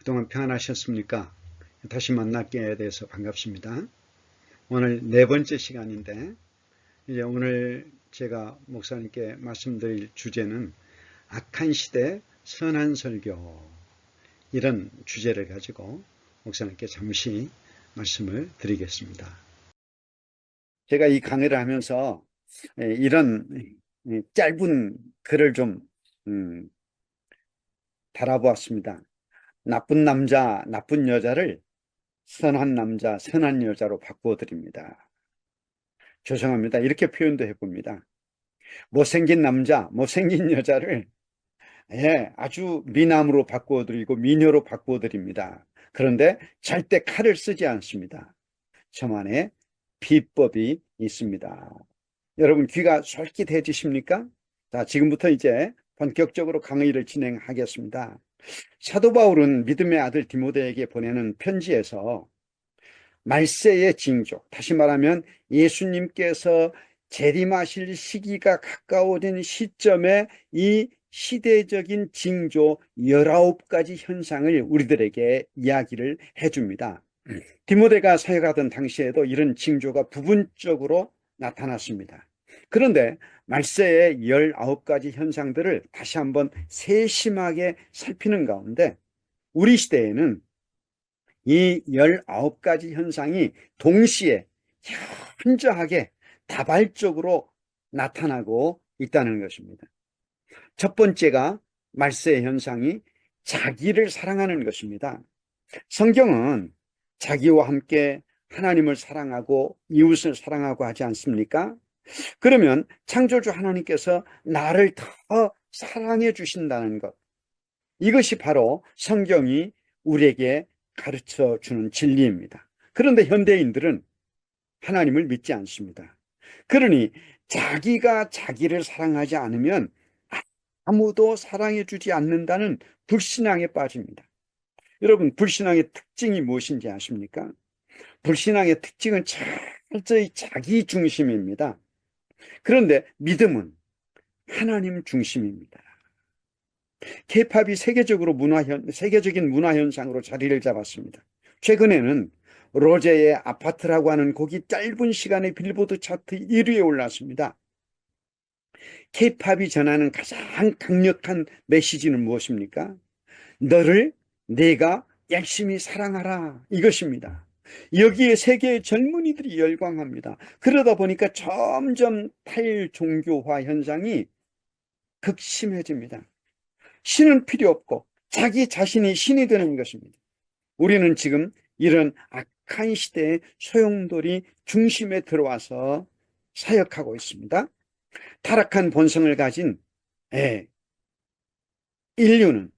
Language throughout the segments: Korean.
그동안 평안하셨습니까? 다시 만나게 돼서 반갑습니다. 오늘 네 번째 시간인데, 이제 오늘 제가 목사님께 말씀드릴 주제는 악한 시대 선한 설교, 이런 주제를 가지고 목사님께 잠시 말씀을 드리겠습니다. 제가 이 강의를 하면서 이런 짧은 글을 좀 달아보았습니다. 나쁜 남자, 나쁜 여자를 선한 남자, 선한 여자로 바꾸어 드립니다. 죄송합니다. 이렇게 표현도 해봅니다. 못생긴 남자, 못생긴 여자를 아주 미남으로 바꾸어 드리고 미녀로 바꾸어 드립니다. 그런데 절대 칼을 쓰지 않습니다. 저만의 비법이 있습니다. 여러분 귀가 솔깃해지십니까? 자, 지금부터 이제 본격적으로 강의를 진행하겠습니다. 사도 바울은 믿음의 아들 디모데에게 보내는 편지에서 말세의 징조, 다시 말하면 예수님께서 재림하실 시기가 가까워진 시점에 이 시대적인 징조 19가지 현상을 우리들에게 이야기를 해줍니다. 디모데가 사역하던 당시에도 이런 징조가 부분적으로 나타났습니다. 그런데 말세의 19가지 현상들을 다시 한번 세심하게 살피는 가운데 우리 시대에는 이 19가지 현상이 동시에 현저하게 다발적으로 나타나고 있다는 것입니다. 첫 번째가 말세 현상이 자기를 사랑하는 것입니다. 성경은 자기와 함께 하나님을 사랑하고 이웃을 사랑하고 하지 않습니까? 그러면 창조주 하나님께서 나를 더 사랑해 주신다는 것, 이것이 바로 성경이 우리에게 가르쳐 주는 진리입니다. 그런데 현대인들은 하나님을 믿지 않습니다. 그러니 자기가 자기를 사랑하지 않으면 아무도 사랑해 주지 않는다는 불신앙에 빠집니다. 여러분, 불신앙의 특징이 무엇인지 아십니까? 불신앙의 특징은 철저히 자기 중심입니다. 그런데 믿음은 하나님 중심입니다. 케이팝이 세계적인 문화 현상으로 자리를 잡았습니다. 최근에는 로제의 아파트라고 하는 곡이 짧은 시간에 빌보드 차트 1위에 올랐습니다. 케이팝이 전하는 가장 강력한 메시지는 무엇입니까? 너를 내가 열심히 사랑하라, 이것입니다. 여기에 세계의 젊은이들이 열광합니다. 그러다 보니까 점점 탈종교화 현상이 극심해집니다. 신은 필요 없고 자기 자신이 신이 되는 것입니다. 우리는 지금 이런 악한 시대의 소용돌이 중심에 들어와서 사역하고 있습니다. 타락한 본성을 가진 인류는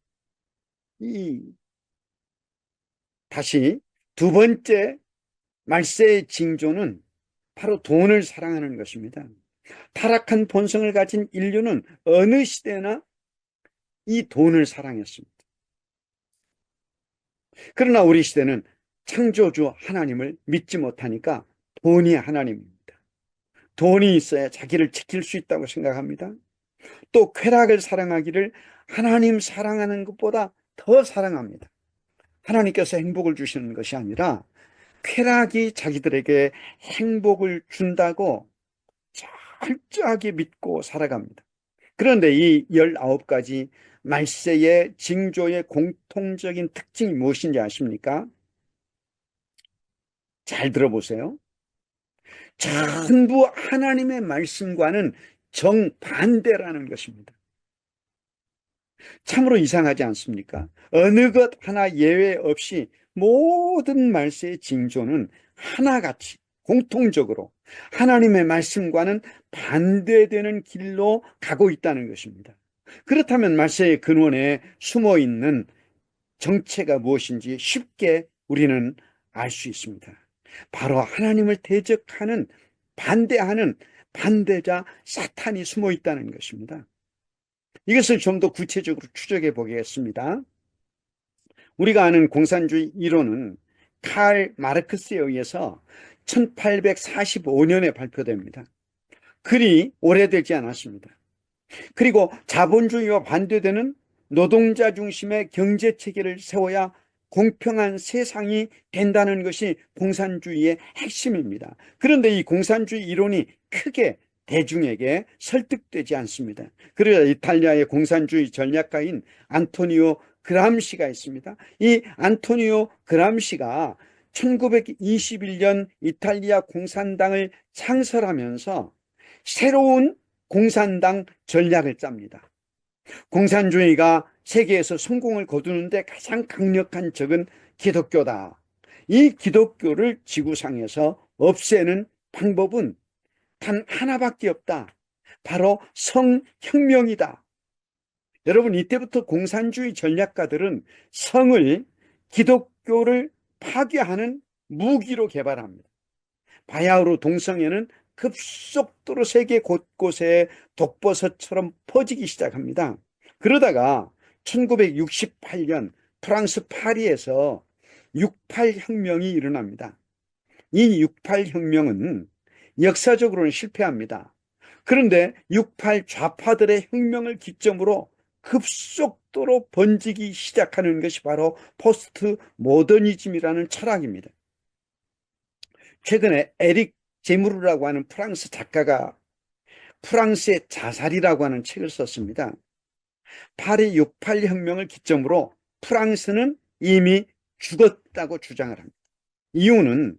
다시 두 번째 말세의 징조는 바로 돈을 사랑하는 것입니다. 타락한 본성을 가진 인류는 어느 시대나 이 돈을 사랑했습니다. 그러나 우리 시대는 창조주 하나님을 믿지 못하니까 돈이 하나님입니다. 돈이 있어야 자기를 지킬 수 있다고 생각합니다. 또 쾌락을 사랑하기를 하나님 사랑하는 것보다 더 사랑합니다. 하나님께서 행복을 주시는 것이 아니라 쾌락이 자기들에게 행복을 준다고 철저하게 믿고 살아갑니다. 그런데 이 19가지 말세의 징조의 공통적인 특징이 무엇인지 아십니까? 잘 들어보세요. 전부 하나님의 말씀과는 정반대라는 것입니다. 참으로 이상하지 않습니까? 어느 것 하나 예외 없이 모든 말세의 징조는 하나같이 공통적으로 하나님의 말씀과는 반대되는 길로 가고 있다는 것입니다. 그렇다면 말세의 근원에 숨어 있는 정체가 무엇인지 쉽게 우리는 알 수 있습니다. 바로 하나님을 대적하는, 반대하는 반대자 사탄이 숨어 있다는 것입니다. 이것을 좀 더 구체적으로 추적해 보겠습니다. 우리가 아는 공산주의 이론은 칼 마르크스에 의해서 1845년에 발표됩니다. 그리 오래되지 않았습니다. 그리고 자본주의와 반대되는 노동자 중심의 경제 체계를 세워야 공평한 세상이 된다는 것이 공산주의의 핵심입니다. 그런데 이 공산주의 이론이 크게 대중에게 설득되지 않습니다. 그래서 이탈리아의 공산주의 전략가인 안토니오 그람시가 있습니다. 이 안토니오 그람시가 1921년 이탈리아 공산당을 창설하면서 새로운 공산당 전략을 짭니다. 공산주의가 세계에서 성공을 거두는데 가장 강력한 적은 기독교다. 이 기독교를 지구상에서 없애는 방법은 단 하나밖에 없다. 바로 성혁명이다. 여러분, 이때부터 공산주의 전략가들은 성을, 기독교를 파괴하는 무기로 개발합니다. 바야흐로 동성애는 급속도로 세계 곳곳에 독버섯처럼 퍼지기 시작합니다. 그러다가 1968년 프랑스 파리에서 68혁명이 일어납니다. 이 68혁명은 역사적으로는 실패합니다. 그런데 68 좌파들의 혁명을 기점으로 급속도로 번지기 시작하는 것이 바로 포스트 모더니즘이라는 철학입니다. 최근에 에릭 제무르라고 하는 프랑스 작가가 프랑스의 자살이라고 하는 책을 썼습니다. 파리 68 혁명을 기점으로 프랑스는 이미 죽었다고 주장을 합니다. 이유는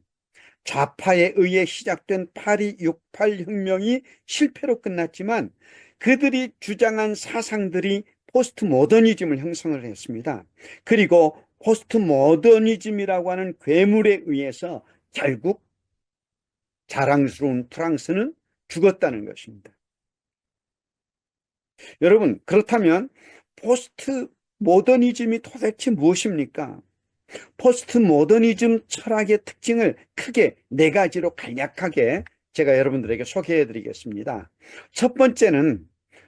좌파에 의해 시작된 파리 68 혁명이 실패로 끝났지만 그들이 주장한 사상들이 포스트 모더니즘을 형성을 했습니다. 그리고 포스트 모더니즘이라고 하는 괴물에 의해서 결국 자랑스러운 프랑스는 죽었다는 것입니다. 여러분, 그렇다면 포스트 모더니즘이 도대체 무엇입니까? 포스트 모더니즘 철학의 특징을 크게 네 가지로 간략하게 제가 여러분들에게 소개해 드리겠습니다. 첫 번째는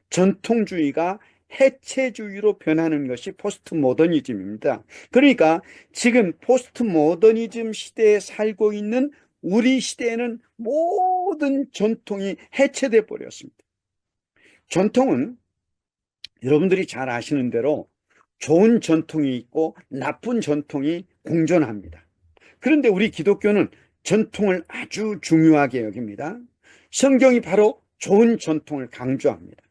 전통주의가 해체주의로 변하는 것이 포스트 모더니즘입니다. 그러니까 지금 포스트 모더니즘 시대에 살고 있는 우리 시대에는 모든 전통이 해체돼 버렸습니다. 전통은 여러분들이 잘 아시는 대로 좋은 전통이 있고 나쁜 전통이 공존합니다. 그런데 우리 기독교는 전통을 아주 중요하게 여깁니다. 성경이 바로 좋은 전통을 강조합니다.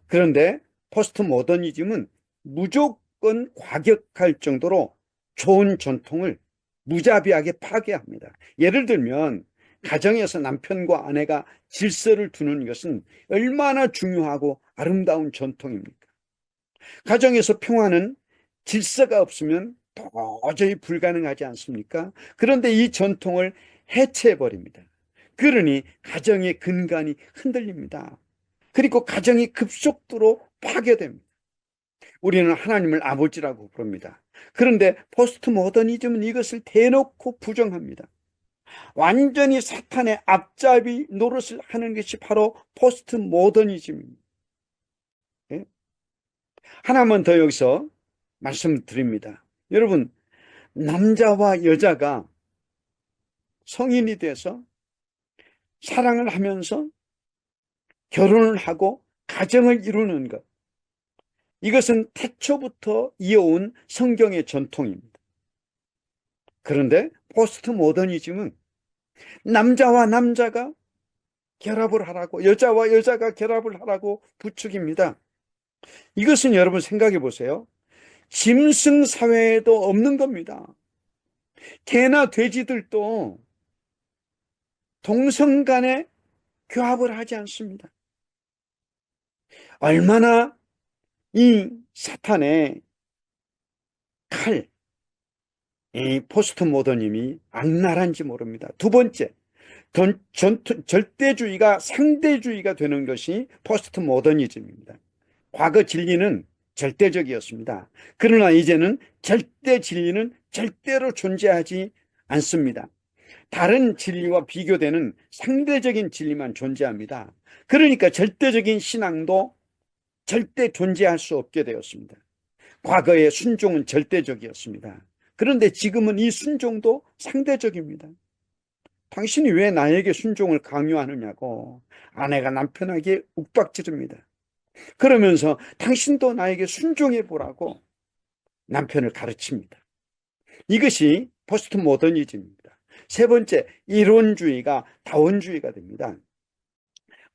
그런데 포스트 모더니즘은 무조건 과격할 정도로 좋은 전통을 무자비하게 파괴합니다. 예를 들면 가정에서 남편과 아내가 질서를 두는 것은 얼마나 중요하고 아름다운 전통입니까? 가정에서 평화는 질서가 없으면 도저히 불가능하지 않습니까? 그런데 이 전통을 해체해버립니다. 그러니 가정의 근간이 흔들립니다. 그리고 가정이 급속도로 파괴됩니다. 우리는 하나님을 아버지라고 부릅니다. 그런데 포스트 모더니즘은 이것을 대놓고 부정합니다. 완전히 사탄의 앞잡이 노릇을 하는 것이 바로 포스트 모더니즘입니다. 예? 하나만 더 여기서 말씀드립니다. 여러분, 남자와 여자가 성인이 돼서 사랑을 하면서 결혼을 하고 가정을 이루는 것, 이것은 태초부터 이어온 성경의 전통입니다. 그런데 포스트 모더니즘은 남자와 남자가 결합을 하라고, 여자와 여자가 결합을 하라고 부추깁니다. 이것은 여러분 생각해 보세요. 짐승 사회에도 없는 겁니다. 개나 돼지들도 동성 간에 교합을 하지 않습니다. 얼마나 이 사탄의 칼, 이 포스트 모더님이 악랄한지 모릅니다. 두 번째, 절대주의가 상대주의가 되는 것이 포스트 모더니즘입니다. 과거 진리는 절대적이었습니다. 그러나 이제는 절대 진리는 절대로 존재하지 않습니다. 다른 진리와 비교되는 상대적인 진리만 존재합니다. 그러니까 절대적인 신앙도 절대 존재할 수 없게 되었습니다. 과거의 순종은 절대적이었습니다. 그런데 지금은 이 순종도 상대적입니다. 당신이 왜 나에게 순종을 강요하느냐고 아내가 남편에게 욱박지릅니다. 그러면서 당신도 나에게 순종해 보라고 남편을 가르칩니다. 이것이 포스트 모더니즘입니다. 세 번째, 이론주의가 다원주의가 됩니다.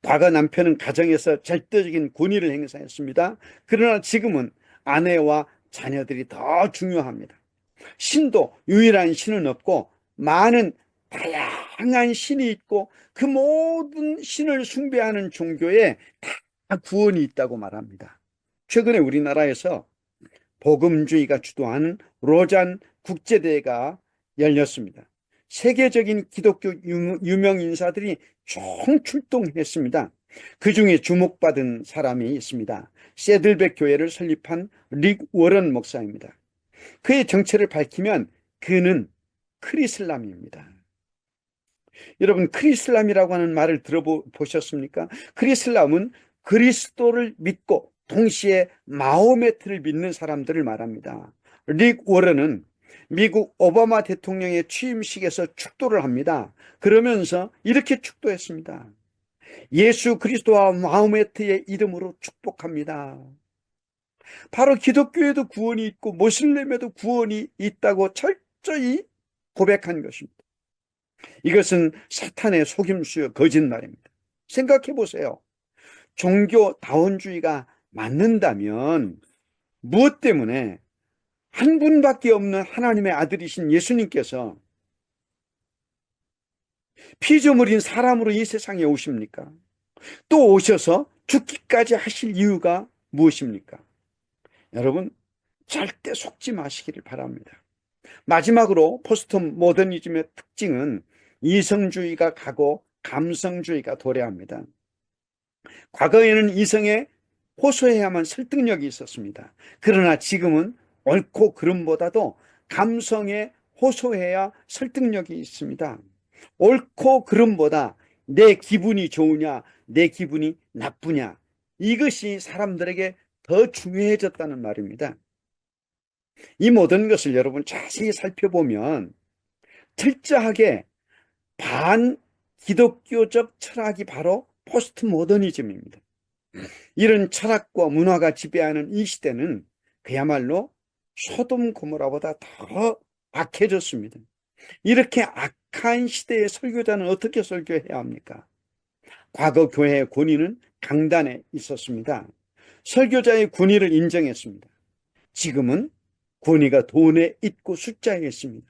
과거 남편은 가정에서 절대적인 권위를 행사했습니다. 그러나 지금은 아내와 자녀들이 더 중요합니다. 신도 유일한 신은 없고 많은 다양한 신이 있고 그 모든 신을 숭배하는 종교에 다 구원이 있다고 말합니다. 최근에 우리나라에서 복음주의가 주도하는 로잔 국제대회가 열렸습니다. 세계적인 기독교 유명 인사들이 총출동했습니다. 그 중에 주목받은 사람이 있습니다. 세들백 교회를 설립한 릭 워런 목사입니다. 그의 정체를 밝히면 그는 크리슬람입니다. 여러분, 크리슬람이라고 하는 말을 들어보셨습니까? 크리슬람은 그리스도를 믿고 동시에 마호메트를 믿는 사람들을 말합니다. 릭 워런은 미국 오바마 대통령의 취임식에서 축도를 합니다. 그러면서 이렇게 축도했습니다. 예수 그리스도와 마호메트의 이름으로 축복합니다. 바로 기독교에도 구원이 있고 모슬렘에도 구원이 있다고 철저히 고백한 것입니다. 이것은 사탄의 속임수요 거짓말입니다. 생각해 보세요. 종교 다원주의가 맞는다면 무엇 때문에 한 분밖에 없는 하나님의 아들이신 예수님께서 피조물인 사람으로 이 세상에 오십니까? 또 오셔서 죽기까지 하실 이유가 무엇입니까? 여러분, 절대 속지 마시기를 바랍니다. 마지막으로 포스트 모더니즘의 특징은 이성주의가 가고 감성주의가 도래합니다. 과거에는 이성에 호소해야만 설득력이 있었습니다. 그러나 지금은 옳고 그름보다도 감성에 호소해야 설득력이 있습니다. 옳고 그름보다 내 기분이 좋으냐, 내 기분이 나쁘냐, 이것이 사람들에게 더 중요해졌다는 말입니다. 이 모든 것을 여러분 자세히 살펴보면 철저하게 반기독교적 철학이 바로 포스트 모더니즘입니다. 이런 철학과 문화가 지배하는 이 시대는 그야말로 소돔 고모라보다 더 악해졌습니다. 이렇게 악한 시대의 설교자는 어떻게 설교해야 합니까? 과거 교회의 권위는 강단에 있었습니다. 설교자의 권위를 인정했습니다. 지금은 권위가 돈에 있고 숫자에 있습니다.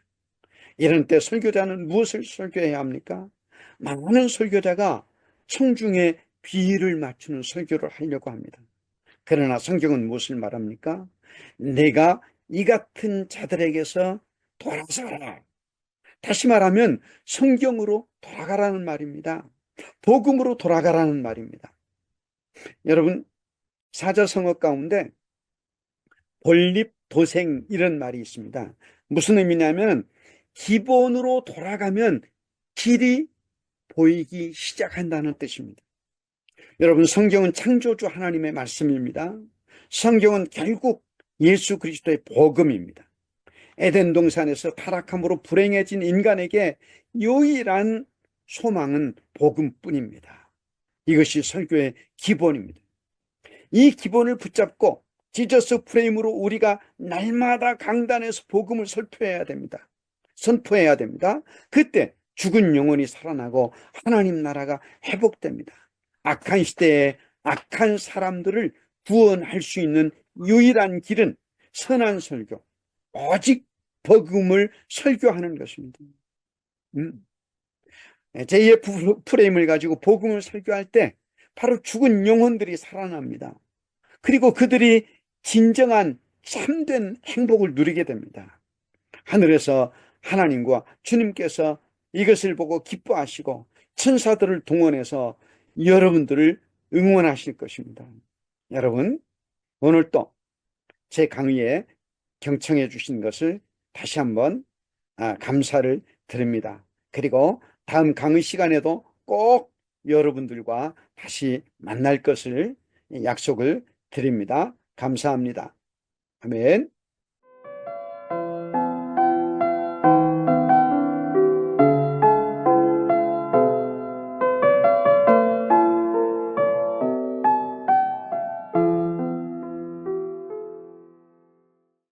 이런 때 설교자는 무엇을 설교해야 합니까? 많은 설교자가 청중의 비위를 맞추는 설교를 하려고 합니다. 그러나 성경은 무엇을 말합니까? 내가 이 같은 자들에게서 돌아서라. 다시 말하면 성경으로 돌아가라는 말입니다. 복음으로 돌아가라는 말입니다. 여러분, 사자성어 가운데 본립도생 이런 말이 있습니다. 무슨 의미냐면 기본으로 돌아가면 길이 보이기 시작한다는 뜻입니다. 여러분, 성경은 창조주 하나님의 말씀입니다. 성경은 결국 예수 그리스도의 복음입니다. 에덴 동산에서 타락함으로 불행해진 인간에게 유일한 소망은 복음뿐입니다. 이것이 설교의 기본입니다. 이 기본을 붙잡고 지저스 프레임으로 우리가 날마다 강단에서 복음을 선포해야 됩니다. 그때 죽은 영혼이 살아나고 하나님 나라가 회복됩니다. 악한 시대에 악한 사람들을 구원할 수 있는 유일한 길은 선한 설교, 오직 복음을 설교하는 것입니다. 제2의 프레임을 가지고 복음을 설교할 때 바로 죽은 영혼들이 살아납니다. 그리고 그들이 진정한 참된 행복을 누리게 됩니다. 하늘에서 하나님과 주님께서 이것을 보고 기뻐하시고 천사들을 동원해서 여러분들을 응원하실 것입니다. 여러분, 오늘 또 제 강의에 경청해 주신 것을 다시 한번 감사를 드립니다. 그리고 다음 강의 시간에도 꼭 여러분들과 다시 만날 것을 약속을 드립니다. 감사합니다. 아멘.